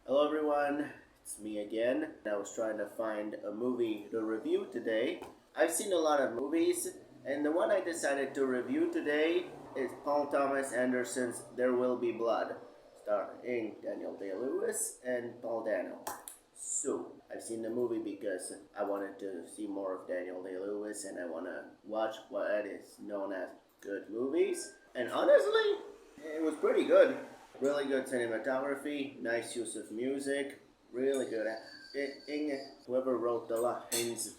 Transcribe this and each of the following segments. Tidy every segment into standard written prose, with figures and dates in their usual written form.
Hello everyone, it's me again. I was trying to find a movie to review today. I've seen a lot of movies, and the one I decided to review today is Paul Thomas Anderson's There Will Be Blood, starring Daniel Day-Lewis and Paul Dano. So, I've seen the movie because I wanted to see more of Daniel Day-Lewis and I want to watch what is known as good movies. And honestly, it was pretty good. Really good cinematography, nice use of music, really good acting. Whoever wrote the lines,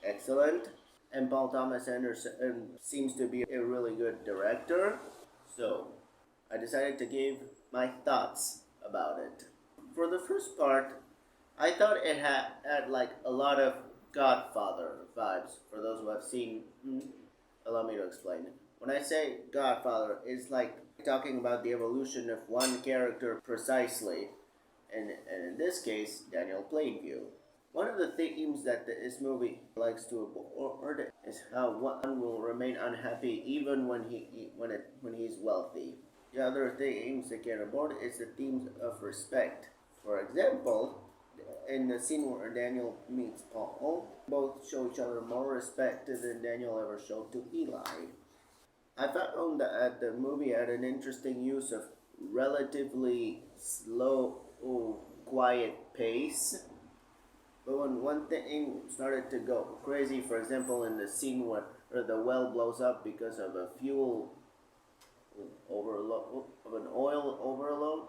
excellent. And Paul Thomas Anderson seems to be a really good director. So, I decided to give my thoughts about it. For the first part, I thought it had like a lot of Godfather vibes. For those who have seen, allow me to explain. When I say Godfather, it's like talking about the evolution of one character precisely, and in this case, Daniel Plainview. One of the themes that this movie likes to abord is how one will remain unhappy even when he's wealthy. The other themes they can abord is the themes of respect. For example, in the scene where Daniel meets Paul, both show each other more respect than Daniel ever showed to Eli. I found that the movie had an interesting use of relatively slow, quiet pace. But when one thing started to go crazy, for example, in the scene where the well blows up because of a fuel overload, of an oil overload,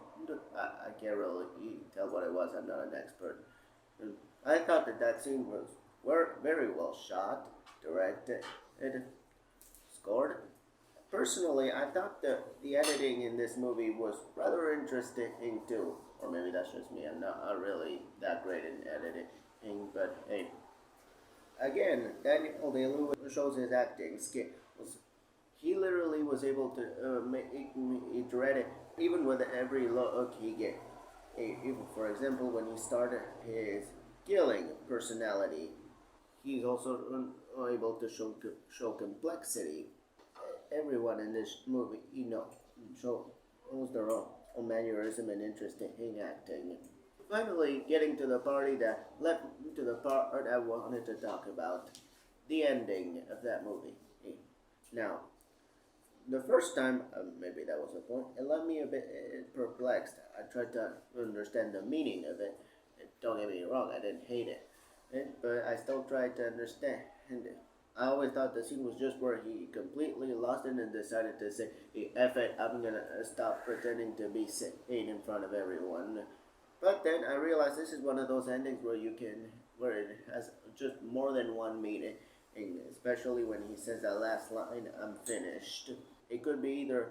I can't really tell what it was. I'm not an expert. I thought that scene was very well shot, directed, scored. Personally, I thought the editing in this movie was rather interesting too. Or maybe that's just me. I'm not really that great in editing. But hey, again, Daniel Day-Lewis shows his acting skills. He literally was able to make me dread it, even with every look he gave. Even, for example, when he started his killing personality, he's also able to show complexity. Everyone in this movie, shows their own mannerism and interest in acting. Finally, getting to the party that led to the part I wanted to talk about, the ending of that movie. Now, the first time, maybe that was the point, it left me a bit perplexed. I tried to understand the meaning of it. Don't get me wrong, I didn't hate it, but I still tried to understand it. I always thought the scene was just where he completely lost it and decided to say, hey, F it, I'm gonna stop pretending to be sane in front of everyone. But then I realized this is one of those endings where it has just more than one meaning, especially when he says that last line, I'm finished. It could be either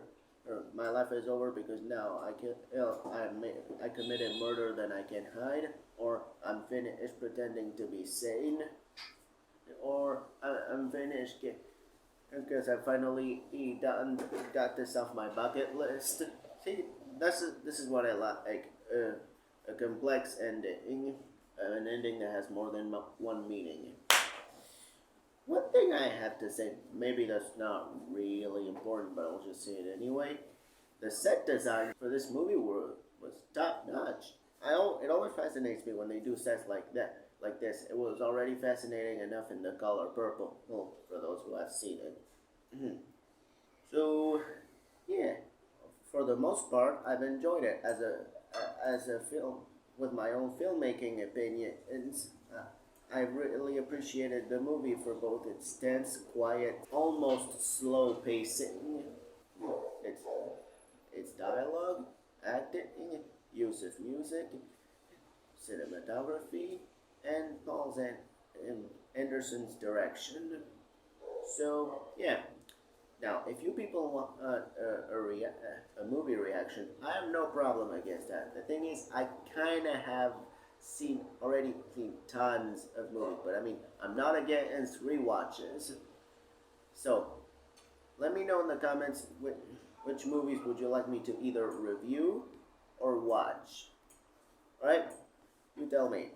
my life is over because now I committed murder that I can hide, or I'm finished pretending to be sane, or I'm finished because I finally got this off my bucket list. See, this is what I like. A complex ending, an ending that has more than one meaning. One thing I have to say, maybe that's not really important, but I'll just say it anyway. The set design for this movie was top notch. It always fascinates me when they do sets like that, like this. It was already fascinating enough in the color purple, for those who have seen it. So, yeah, for the most part, I've enjoyed it as a film with my own filmmaking opinions. I really appreciated the movie for both its tense, quiet, almost slow pacing, its dialogue, acting, use of music, cinematography, and Paul Anderson's direction. So, yeah. Now, if you people want a movie reaction, I have no problem against that. The thing is, I kind of have already seen tons of movies, but I mean, I'm not against rewatches. So, let me know in the comments which movies would you like me to either review or watch. Alright? You tell me.